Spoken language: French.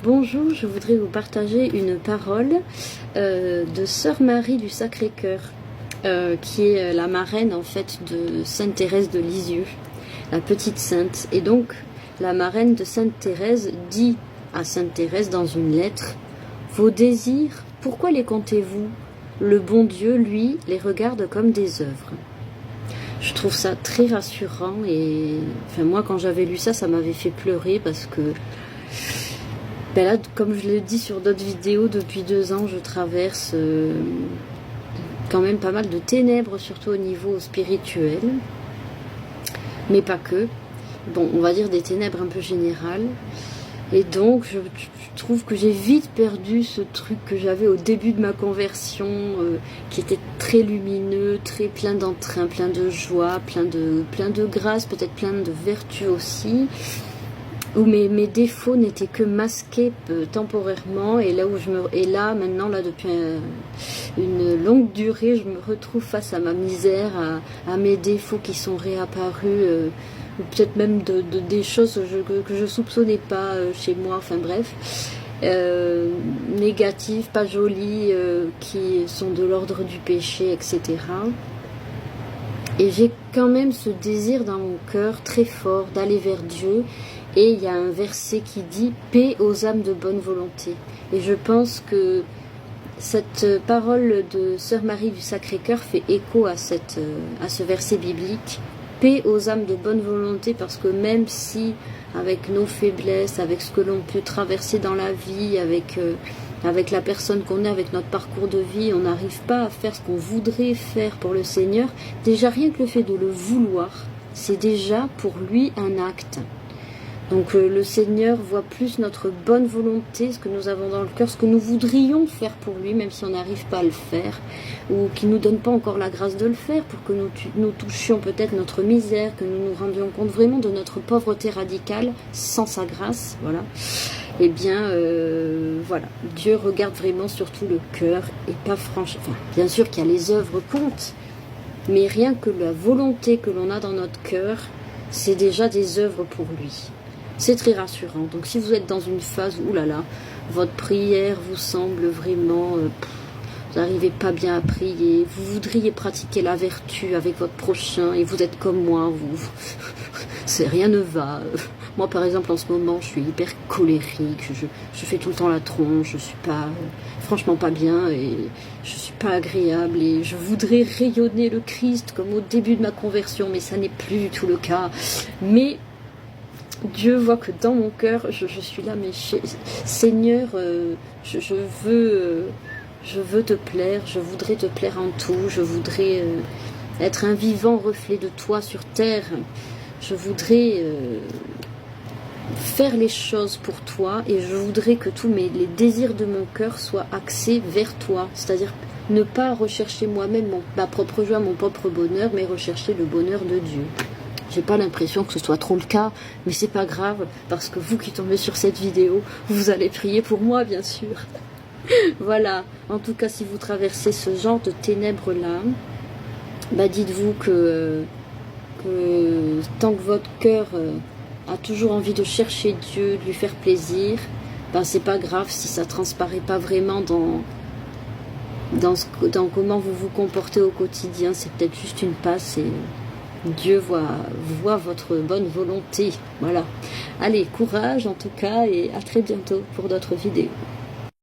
Bonjour, je voudrais vous partager une parole de Sœur Marie du Sacré-Cœur, qui est la marraine en fait de Sainte Thérèse de Lisieux, la petite sainte. Et donc, la marraine de Sainte Thérèse dit à Sainte Thérèse dans une lettre: « Vos désirs, pourquoi les comptez-vous? Le bon Dieu, lui, les regarde comme des œuvres. » Je trouve ça très rassurant et enfin, moi quand j'avais lu ça, ça m'avait fait pleurer parce que ben là, comme je l'ai dit sur d'autres vidéos, depuis 2 ans, je traverse quand même pas mal de ténèbres, surtout au niveau spirituel, mais pas que. Bon, on va dire des ténèbres un peu générales. Et donc, je trouve que j'ai vite perdu ce truc que j'avais au début de ma conversion, qui était très lumineux, très plein d'entrain, plein de joie, plein de grâce, peut-être plein de vertu aussi, où mes défauts n'étaient que masqués temporairement, et là maintenant, depuis une longue durée, je me retrouve face à ma misère, à mes défauts qui sont réapparus, ou peut-être même des choses que je soupçonnais pas chez moi, enfin bref, négatives, pas jolies, qui sont de l'ordre du péché, etc. Et j'ai quand même ce désir dans mon cœur très fort d'aller vers Dieu. Et il y a un verset qui dit « Paix aux âmes de bonne volonté ». Et je pense que cette parole de Sœur Marie du Sacré-Cœur fait écho à ce verset biblique. Paix aux âmes de bonne volonté, parce que même si, avec nos faiblesses, avec ce que l'on peut traverser dans la vie, avec la personne qu'on est, avec notre parcours de vie, on n'arrive pas à faire ce qu'on voudrait faire pour le Seigneur, déjà rien que le fait de le vouloir, c'est déjà pour lui un acte. Donc le Seigneur voit plus notre bonne volonté, ce que nous avons dans le cœur, ce que nous voudrions faire pour lui, même si on n'arrive pas à le faire, ou qu'il ne nous donne pas encore la grâce de le faire, pour que nous touchions peut-être notre misère, que nous nous rendions compte vraiment de notre pauvreté radicale, sans sa grâce, voilà. Eh bien, voilà, Dieu regarde vraiment surtout le cœur, et pas franchement... Enfin, bien sûr qu'il y a les œuvres comptent, mais rien que la volonté que l'on a dans notre cœur, c'est déjà des œuvres pour lui. C'est très rassurant. Donc si vous êtes dans une phase où là, votre prière vous semble vraiment... vous n'arrivez pas bien à prier, vous voudriez pratiquer la vertu avec votre prochain et vous êtes comme moi, rien ne va. Moi par exemple en ce moment je suis hyper colérique, je fais tout le temps la tronche, je suis pas, franchement pas bien et je suis pas agréable et je voudrais rayonner le Christ comme au début de ma conversion, mais ça n'est plus du tout le cas. Mais Dieu voit que dans mon cœur, je suis là, mais Seigneur, je veux te plaire, je voudrais te plaire en tout, je voudrais être un vivant reflet de toi sur terre, je voudrais faire les choses pour toi et je voudrais que tous les désirs de mon cœur soient axés vers toi, c'est-à-dire ne pas rechercher moi-même ma propre joie, mon propre bonheur, mais rechercher le bonheur de Dieu. J'ai pas l'impression que ce soit trop le cas, mais c'est pas grave, parce que vous qui tombez sur cette vidéo, vous allez prier pour moi, bien sûr. Voilà, en tout cas, si vous traversez ce genre de ténèbres-là, bah dites-vous que tant que votre cœur a toujours envie de chercher Dieu, de lui faire plaisir, bah c'est pas grave si ça transparaît pas vraiment dans comment vous vous comportez au quotidien, c'est peut-être juste une passe et... Dieu voit votre bonne volonté. Voilà. Allez, courage en tout cas et à très bientôt pour d'autres vidéos.